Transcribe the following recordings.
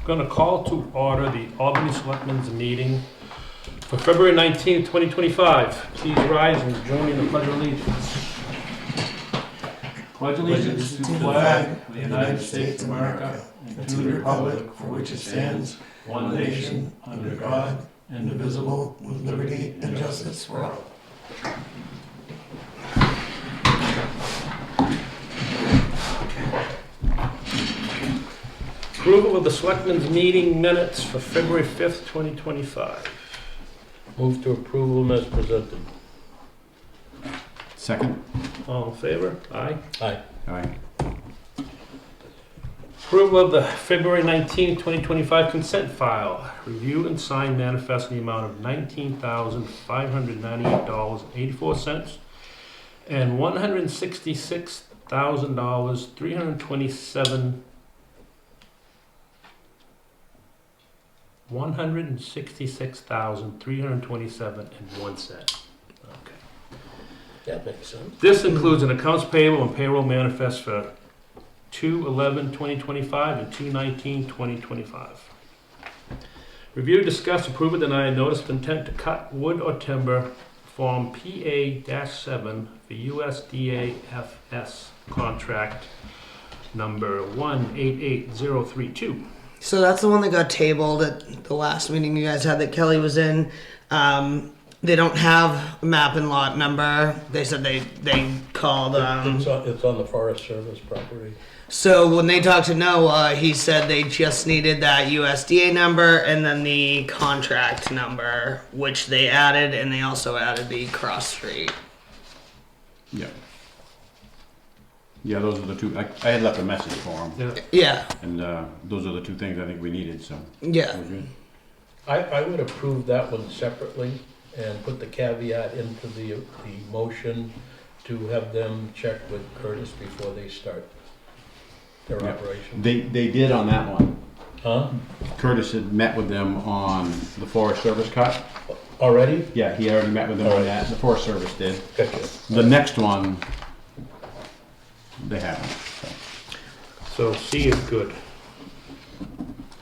Going to call to order the Albany Selectmen's meeting for February 19th, 2025. Please rise and join me in the Pledge of Allegiance. Pledge allegiance to the flag of the United States of America and to the republic for which it stands, one nation, under God, indivisible, with liberty and justice for all. Approval of the Selectmen's meeting minutes for February 5th, 2025. Move to approval as presented. Second. All in favor? Aye. Aye. Approval of the February 19th, 2025 consent file. Review and sign manifest in the amount of $19,598.84 and $166,327.01. Okay. That makes sense. This includes an accounts payable and payroll manifest for 2/11/2025 and 2/19/2025. Review, discuss, approve, or deny a notice of intent to cut wood or timber, Form PA-7 for USDA FS contract number 188032. So that's the one that got tabled at the last meeting you guys had that Kelly was in. They don't have a map and lot number. They said they called. It's on the Forest Service property. So when they talked to Noah, he said they just needed that USDA number and then the contract number, which they added, and they also added the cross street. Yeah. Yeah, those are the two. I had left a message for them, Yeah. and those are the two things I think we needed. So. Yeah. That was good. I would approve that one separately and put the caveat into the motion to have them check with Curtis before they start their Yeah. operation. They did on that one. Huh? Curtis had met with them on the Forest Service cut. Already? Yeah, he already met with them on that. The Forest Service did. Gotcha. The next one, they haven't. So. So C is good.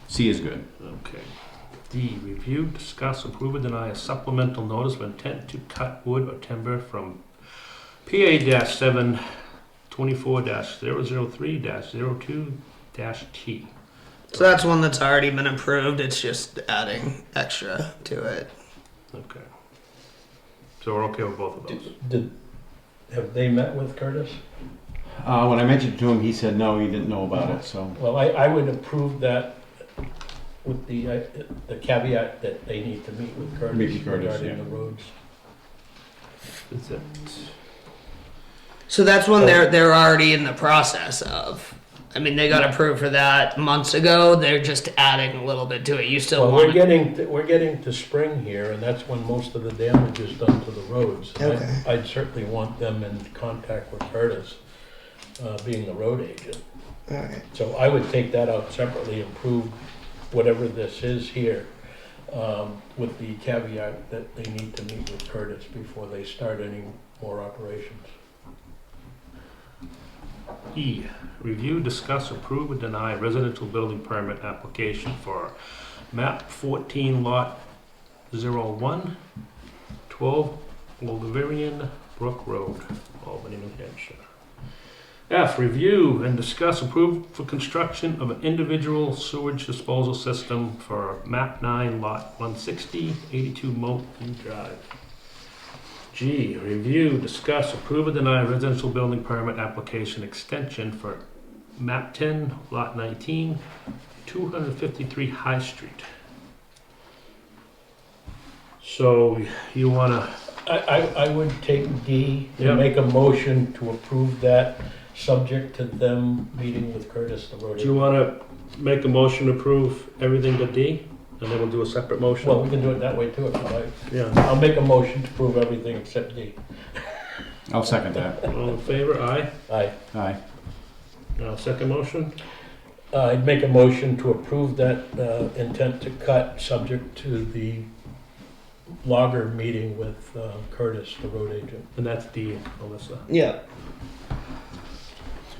C is good. Okay. D, review, discuss, approve, or deny a supplemental notice of intent to cut wood or timber from PA-7 24-003-02-T. So that's one that's already been approved. It's just adding extra to it. Okay. So we're okay with both of those. Have they met with Curtis? When I mentioned it to him, he said no, he didn't know about it. So. Well, I would approve that with the caveat that they need to meet with Curtis, Meet with Curtis, regarding yeah. the roads. Is it? So that's one they're already in the process of. I mean, they got approved for that months ago. They're just adding a little bit to it. You still Well, want we're getting to spring here, and that's when most of the damage is done to the roads. And Okay. I'd certainly want them in contact with Curtis, being the road agent. All right. So I would take that out separately and prove whatever this is here, with the caveat that they need to meet with Curtis before they start any more operations. E, review, discuss, approve, or deny residential building permit application for map 14 lot 01, 12 Wolverian Brook Road, Albany, New Hampshire. F, review and discuss, approve for construction of an individual sewage disposal system for map 9 lot 160, 82 Moulton Drive. G, review, discuss, approve, or deny residential building permit application extension for map 10, lot 19, 253 High Street. So you wanna, I would take D Yep. and make a motion to approve that, subject to them meeting with Curtis, the road do you agent. wanna make a motion to approve everything but D? And then we'll do a separate motion? Well, we can do it that way too, if you like. Yeah, I'll make a motion to prove everything except D. I'll second that. all in favor, aye? Aye. Aye. Second motion? I'd make a motion to approve that intent to cut, subject to the logger meeting with Curtis, the road agent. And that's D, Alyssa. Yeah.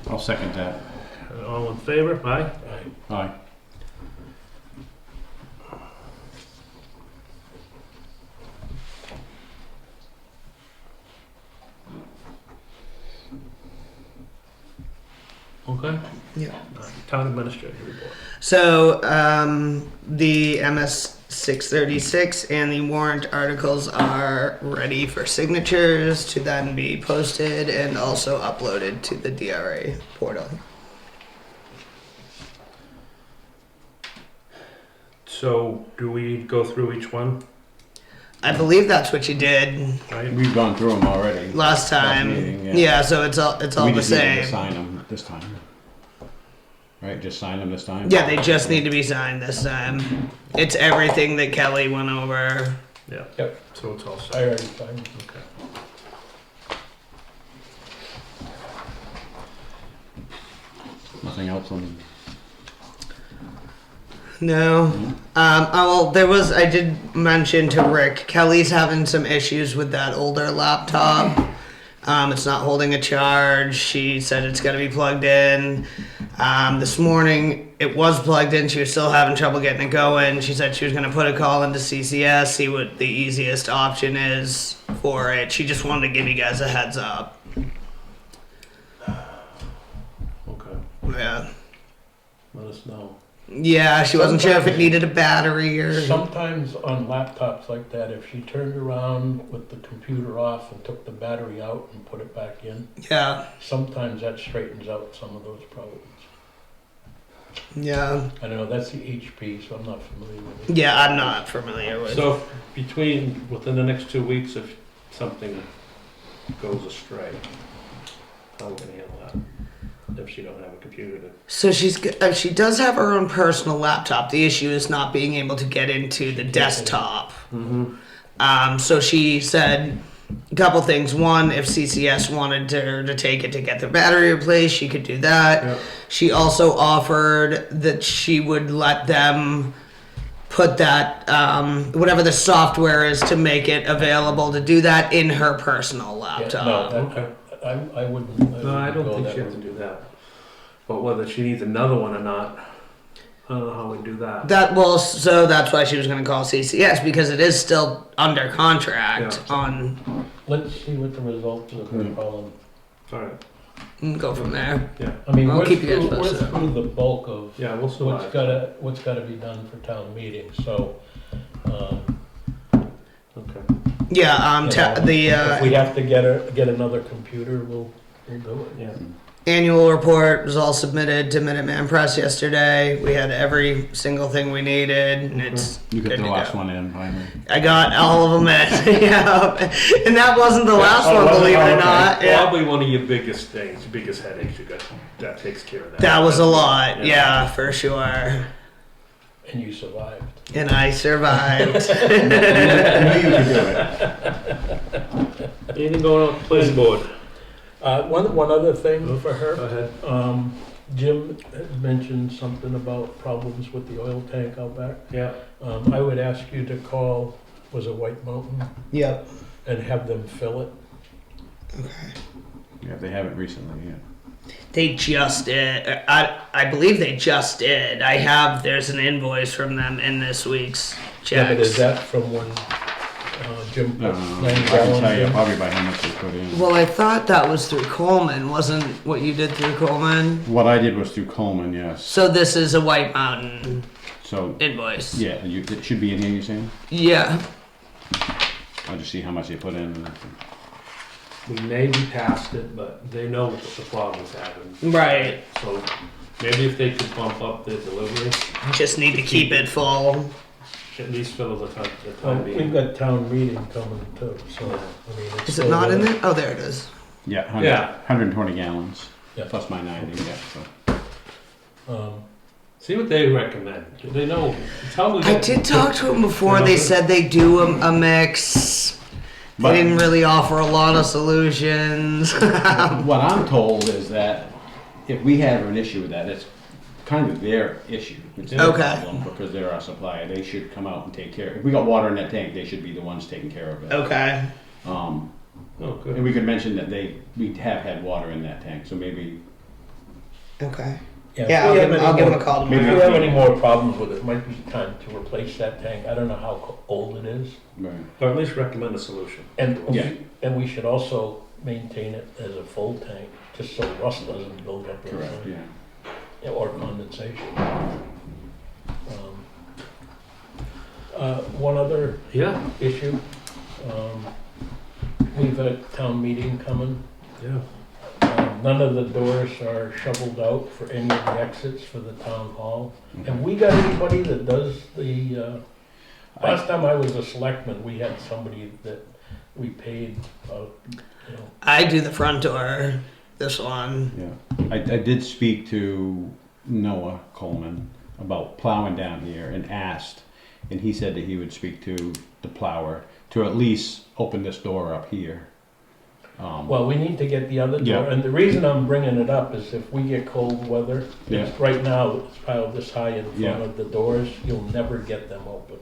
I'll second that. All in favor? Aye. Aye. Aye. Okay. Yeah. Town administrator report. So the MS 636 and the warrant articles are ready for signatures to then be posted and also uploaded to the DRA portal. So do we go through each one? I believe that's what you did Right? We've gone through them already. last time. meeting, yeah. So it's all We the just needed to same. sign them this time. Right, just sign them this time? Yeah, they just need to be signed this time. It's everything that Kelly went over. Yeah. Yep. So it's all I set. already signed. Okay. Nothing else on, No. Well, I did mention to Rick, Kelly's having some issues with that older laptop. It's not holding a charge. She said it's got to be plugged in. This morning, it was plugged in. She was still having trouble getting it going. She said she was going to put a call into CCS, see what the easiest option is for it. She just wanted to give you guys a heads up. Okay. Yeah. Let us know. Yeah, she wasn't sure if it needed a battery or... Sometimes on laptops like that, if she turned around with the computer off and took the battery out and put it back in, Yeah, sometimes that straightens out some of those problems. yeah. I don't know, that's the HP, so I'm not familiar with it. Yeah, I'm not familiar with So within the next 2 weeks, if something goes astray, how are we gonna handle that? If she don't have a computer to... So she does have her own personal laptop. The issue is not being able to get into the desktop. Mm-hmm. So she said a couple things. One, if CCS wanted her to take it to get the battery replaced, she could do that. Yep. She also offered that she would let them put that, whatever the software is to make it available to do that in her personal laptop. Yeah, no, I wouldn't. No, I don't go think that she has to route. do that. But whether she needs another one or not, I don't know how we do that. So that's why she was going to call CCS because it is still under contract Yeah. on. Let's see what the results of her calling. All right. Go from there. Yeah. I mean, I'll we're keep you guys through, we're posted. through the bulk of Yeah, we'll what's survive. gotta be done for town meetings, so, Okay. Yeah. if The we have to get another computer, we'll do it. Yeah. annual report was all submitted to Minuteman Press yesterday. We had every single thing we needed, and it's you good got the to last go. one in finally. I got all of them in. Yeah, and that wasn't the last Oh, one, was it? believe it Oh, or okay. not. Yeah. Probably one of your biggest things, biggest headaches you got. That takes care of that. That was a lot. Yeah, for sure. And you survived. And I survived. I knew you could do it. Anything going on with the planning board? One other thing for Go her, ahead. Jim had mentioned something about problems with the oil tank out back. Yeah. I would ask you to call, was it White Mountain, Yep. and have them fill it. Okay. Yeah, they haven't recently, yeah. They just did. I believe they just did. There's an invoice from them in this week's Yeah, but is checks. that from when Jim put I 9 can gallons tell you in? probably by how much they put in. Well, I thought that was through Coleman, wasn't what you did through Coleman? What I did was through Coleman, yes. So this is a White Mountain So, invoice. yeah, it should be in here, you're saying? Yeah. I'll just see how much they put in. We may be past it, but they know what the problem's having. Right. So maybe if they could bump up the delivery, Just need to keep it full. at least fill the time We've being. got town meeting coming too, so, I mean. it's Is it still not in there. there? Oh, there it is. Yeah, 100, Yeah. 120 gallons, Yeah. plus my 90, yeah, so. See what they recommend. They know. Tell them. I did talk to them before. They said they do a mix. They But- didn't really offer a lot of solutions. What I'm told is that if we have an issue with that, it's kind of their issue. It's their Okay. problem because they're our supplier. They should come out and take care. If we got water in that tank, they should be the ones taking care of it. Okay. Oh, And good. we could mention that we have had water in that tank, so maybe. Okay. If Yeah, we I'll have give, any I'll give more- him a call If tomorrow. we have any more problems with it, it might be time to replace that tank. I don't know how old it is. Right. Or at least recommend a solution. And, Yeah. and we should also maintain it as a full tank just so rust doesn't build up. Correct, inside. yeah. Or condensation. One other Yeah, issue, we've a town meeting coming. yeah. None of the doors are shoveled out for any of the exits for the town hall. Have we got anybody that does the, last time I was a selectman, we had somebody that we paid, you know, I do the front door. This one. Yeah, I did speak to Noah Coleman about plowing down here and asked, and he said that he would speak to the plower to at least open this door up here. well, we need to get the other door. Yeah. And the reason I'm bringing it up is if we get cold weather, Yeah. right now, it's piled this high in Yeah. front of the doors, you'll never get them open.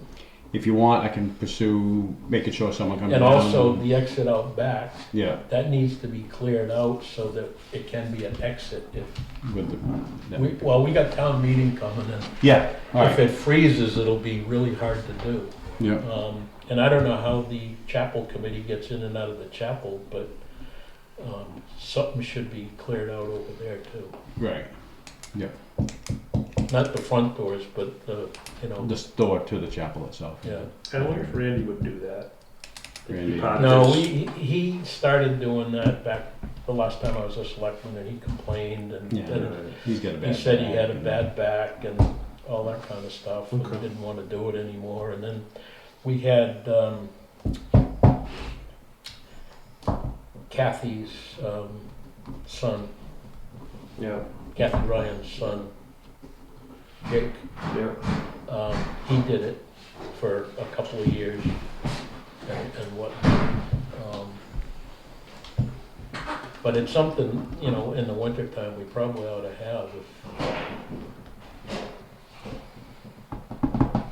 If you want, I can pursue making sure someone comes And down. also the exit out back, Yeah, that needs to be cleared out so that it can be an exit if, with the, we got town meeting coming and yeah, all if right, it freezes, it'll be really hard to do. yeah, And I don't know how the chapel committee gets in and out of the chapel, but something should be cleared out over there too. right. Not the front doors, but the, you know, This door to the chapel itself. yeah. I wonder if Randy would do that. Randy. Part of No, this. he started doing that back the last time I was a selectman, and he complained, and Yeah, and he's got a bad. he said he back had a and- bad back and all that kind of stuff, and he Okay. didn't want to do it anymore. And then we had Kathy's son, Yeah, Kathy Ryan's son, Jake. yeah. He did it for a couple of years and what. But it's something, you know, in the wintertime, we probably ought to have.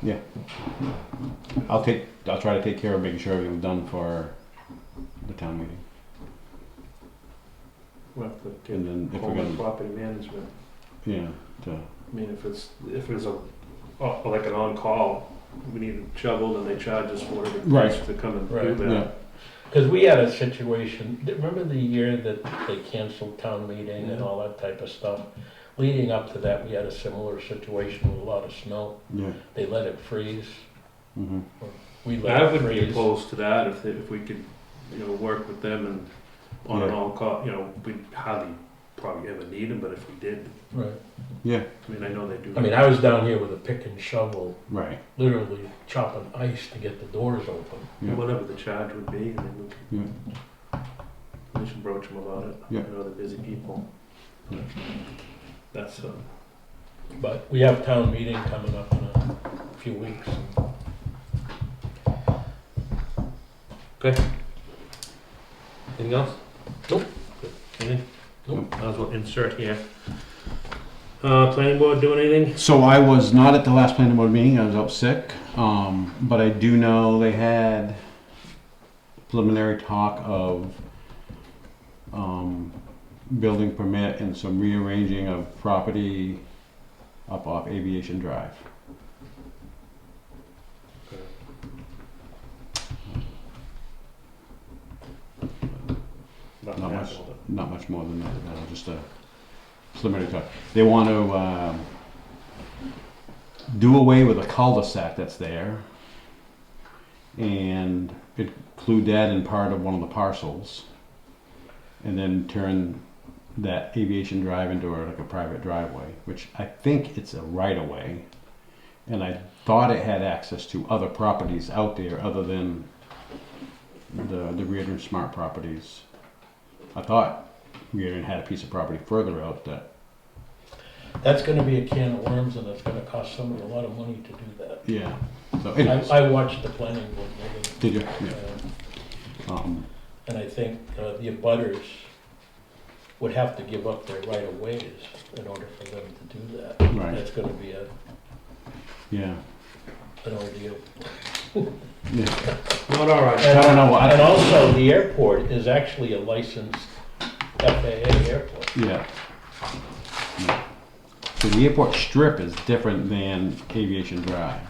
Yeah. I'll try to take care of making sure everything's done for the town meeting. We'll have to get And then if we're home gonna, property management. yeah, to, I mean, if it's a, like an on-call, we need it shoveled and they charge us whatever it Right. takes to come and do Right. that. yeah, Because we had a situation, remember the year that they canceled town meeting and Yeah. all that type of stuff? Leading up to that, we had a similar situation with a lot of snow. yeah, They let it freeze. mm-hmm, We let I it would be freeze. opposed to that if we could, you know, work with them and on an Yeah. on-call, you know, we hardly probably ever need them, but if we did, Right. yeah, I mean, I know they do. I mean, I was down here with a pick and shovel, right, literally chopping ice to get the doors open. yeah, Whatever the charge would be, and then yeah, we should broach them about it. Yeah. I know they're busy people. Yeah. That's, But we have town meeting coming up in a few weeks. okay. Anything else? Nope. Anything? Nope. Might as well insert here. Planning board doing anything? So I was not at the last planning board meeting, I was out sick, but I do know they had preliminary talk of, building permit and some rearranging of property up off Aviation Drive. Nothing Not much. happened with it. Not much more than that, just a preliminary talk. They want to, do away with a cul-de-sac that's there and include that in part of one of the parcels and then turn that Aviation Drive into like a private driveway, which I think it's a right-of-way. And I thought it had access to other properties out there other than the Reardon Smart properties. I thought Reardon had a piece of property further out that, That's gonna be a can of worms, and it's gonna cost somebody a lot of money to do that. yeah. So anyways, I watched the planning board meeting. did you? Yeah. And I think the abutters would have to give up their right of ways in order for them to do that. Right. That's gonna be Yeah. an ordeal. Yeah. Not all right. I don't know. And also, the airport is actually a licensed FAA airport. Yeah. Yeah. So the airport strip is different than Aviation Drive.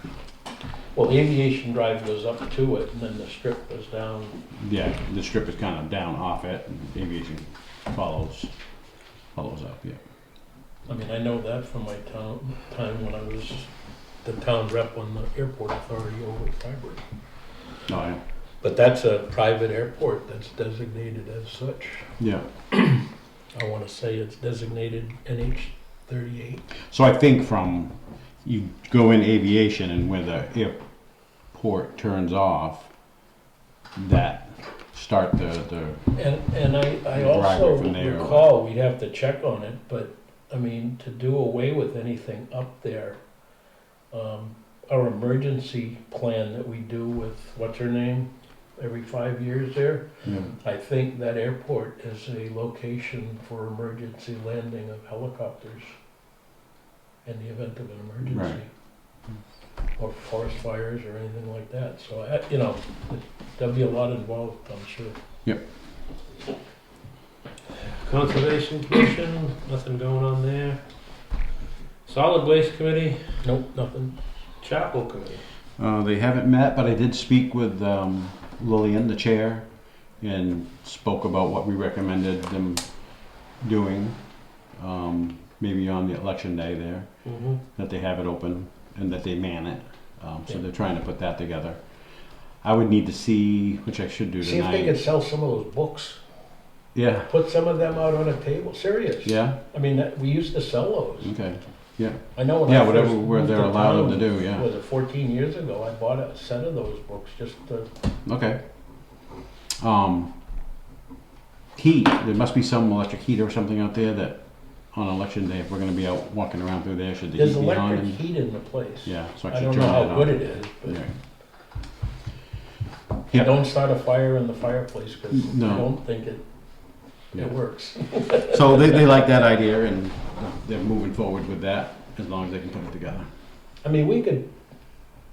Well, Aviation Drive goes up to it, and then the strip goes down. Yeah, the strip is kind of down off it, and Aviation follows. follows up, yeah. I mean, I know that from my time when I was the town rep on the airport authority over at Freiburg. No, I know. But that's a private airport that's designated as such. Yeah. I want to say it's designated NH-38. So I think from, you go in aviation and where the airport turns off, that start the And I Driver also from there. recall, we'd have to check on it, but, I mean, to do away with anything up there, our emergency plan that we do with, what's her name, every 5 years there, yeah. I think that airport is a location for emergency landing of helicopters in the event of an emergency. Or forest fires or anything like that, so, you know, there'll be a lot involved, I'm sure. Conservation Commission, nothing going on there. Solid Waste Committee, Nope, nothing. Chapel Committee. They haven't met, but I did speak with Lillian, the chair, and spoke about what we recommended them doing, maybe on the election day there, Mm-hmm. that they have it open and that they man it. So Yeah. they're trying to put that together. I would need to see, which I should do See if they tonight. could sell some of those books, Yeah, put some of them out on a table, serious. yeah, I mean, we used to sell those. okay, I know when yeah, I whatever first where moved they're to allowed them to town, do, yeah, was it 14 years ago, I bought a set of those books just to, okay. Heat, there must be some electric heater or something out there that on election day, if we're gonna be out walking around through there, should the there's heat be on? electric And- heat in the place. Yeah, so I I should don't turn know that how on. good it is, but Yeah. Yeah. don't start a fire in the fireplace, because I No. don't think Yeah. it works. So they like that idea and they're moving forward with that as long as they can put it together. I mean, we could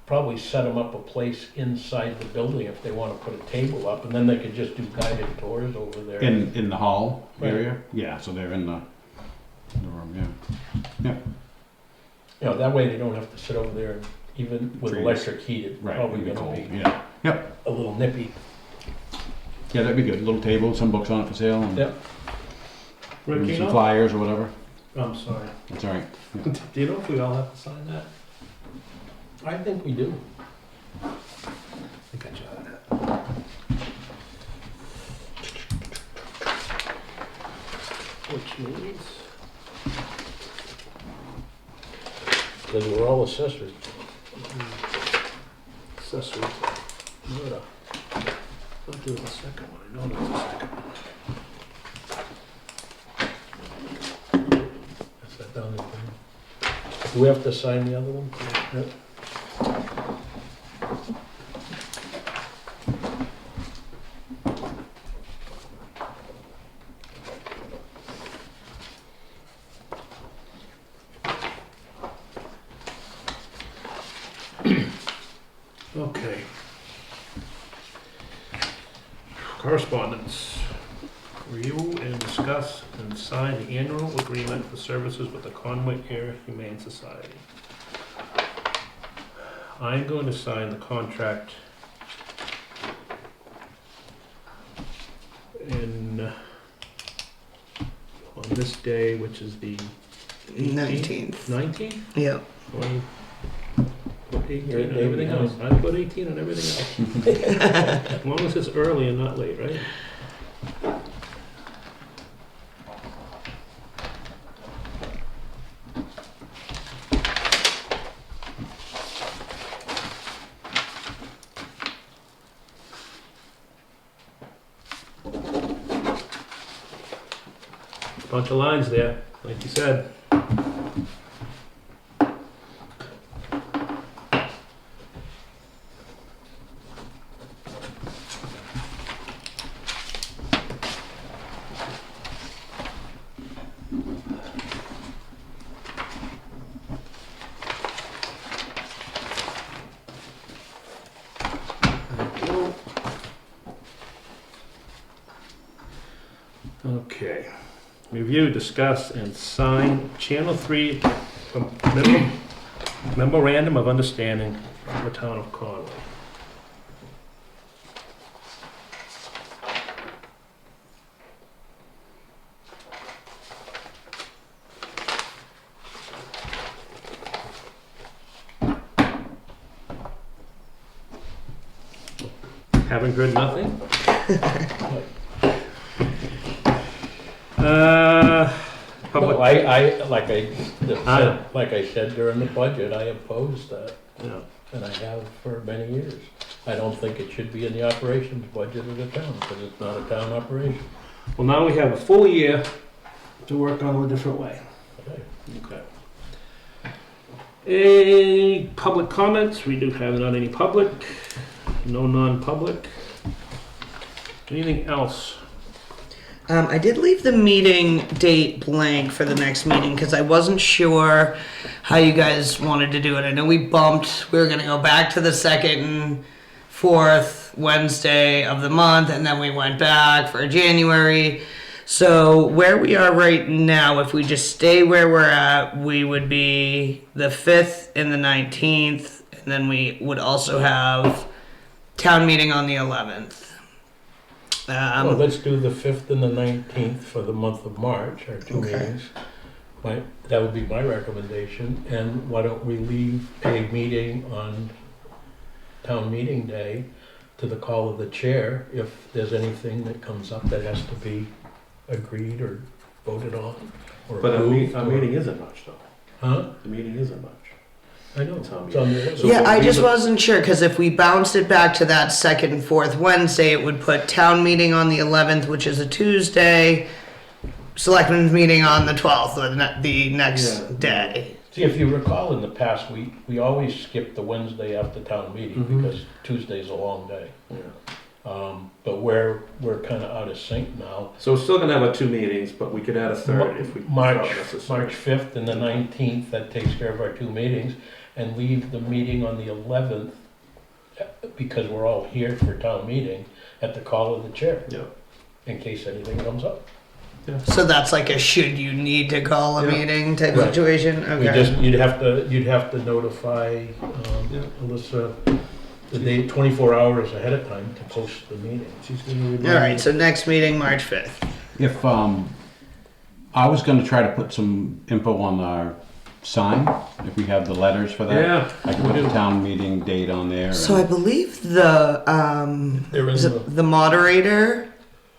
probably set them up a place inside the building if they want to put a table up, and then they could just do guided tours over there. In the hall Right. area? Yeah, so they're in the room, yeah. You know, that way they don't have to sit over there, and even with Freeze. electric heat, it's Right, probably it'd be gonna cold, be yeah. a little nippy. Yeah, that'd be good. Little table, some books on it for sale and Yep. Rick, maybe you some know? flyers or whatever. I'm sorry. That's all right. Do you know if we all have to sign that? I think we do. I think I jotted it. Which means, Because we're all assessors. accessory murder. I'll do the second one, I know there's a second one. That's that down there. Do we have to sign the other one? Yep. Okay. Correspondence. Review and discuss and sign the annual agreement for services with the Conway Air Humane Society. I'm going to sign the contract on this day, which is the 19th. 19th? Yep. Well, put 18 You're on David everything else. Young. I put 18 on everything else. As long as it's early and not late, right? Bunch of lines there, like you said. Okay. Review, discuss, and sign Channel 3 memorandum of understanding for the town of Conway. Having heard nothing? No, Public, like I said during the budget, I oppose that, yeah. and I have for many years. I don't think it should be in the operations budget of the town, because it's not a town operation. Well, now we have a full year to work on it a different way. Okay. Okay. Any public comments? We do have not any public, no non-public. Anything else? I did leave the meeting date blank for the next meeting because I wasn't sure how you guys wanted to do it. I know we were going to go back to the second and fourth Wednesday of the month, and then we went back for January. So where we are right now, if we just stay where we're at, we would be the 5th and the 19th, and then we would also have town meeting on the 11th. Well, let's do the 5th and the 19th for the month of March, our two Okay. meetings. That would be my recommendation, and why don't we leave a meeting on town meeting day to the call of the chair if there's anything that comes up that has to be agreed or voted on or But approved. a meeting isn't much, though. Huh? The meeting isn't much. I know, Town it's on the meeting. list. So Yeah, what I we just would- wasn't sure because if we bounced it back to that second and fourth Wednesday, it would put town meeting on the 11th, which is a Tuesday, selectmen's meeting on the 12th, or the next Yeah. day. See, if you recall in the past, we always skip the Wednesday after town meeting Mhm. because Tuesday's a long day. Yeah. But we're kind of out of sync now. So we're still gonna have our two meetings, but we could add a third if we March, felt necessary. March 5th and the 19th, that takes care of our two meetings, and leave the meeting on the 11th, because we're all here for town meeting, at the call of the chair, Yeah. in case anything comes up. So that's like a should you need to call a Yeah. meeting type Right. situation? We Okay. just, you'd have to notify, Yeah. Alyssa, the day, 24 hours ahead of time to post the meeting. She's gonna remind All right, me. so next meeting, March 5th. If, I was gonna try to put some info on our sign, if we have the letters for that. Yeah. I can put the town meeting date on there. So I believe the There is the moderator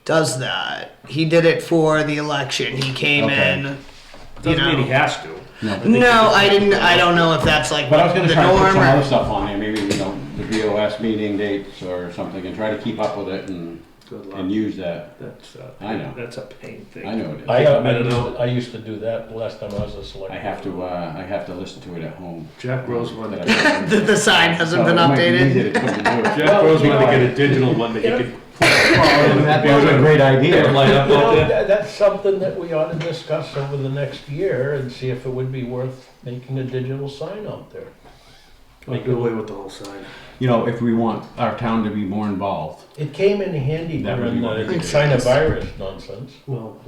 does that. He did it for the election. He came Okay. in, you Doesn't mean he know. has to. No. I don't know if that's like But I was gonna the try to put norm some other or. stuff on there, maybe, the BOS meeting dates or something, and try to keep up with it and Good luck. use that. That's, I know. That's a pain thing. I know it is. I used to do that the last time I was a selectman. I have to listen to it at home. Jack Rose wanted to The sign hasn't been updated. Jack Rose wanted to get a digital one that he could. That was a great idea. Light up out there. That's something that we ought to discuss over the next year and see if it would be worth making a digital sign out there. I'll do away with the whole sign. If we want our town to be more involved. It came in handy That would during be what the it is. China virus nonsense. Well,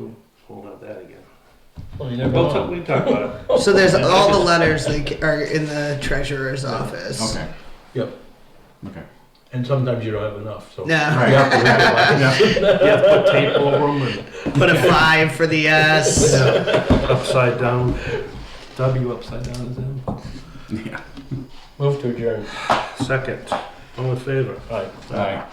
we'll have that again. Well, you never We'll talk, know. we talk about it. So there's all the letters that are in the treasurer's office. Okay. Yep. Okay. And sometimes you don't have enough, so. Yeah. You have to read it like- You have to put tape over them and Put a 5 for the S. upside down. W upside down is in. Yeah. Move to adjourn. Second. All in favor? Aye. All right.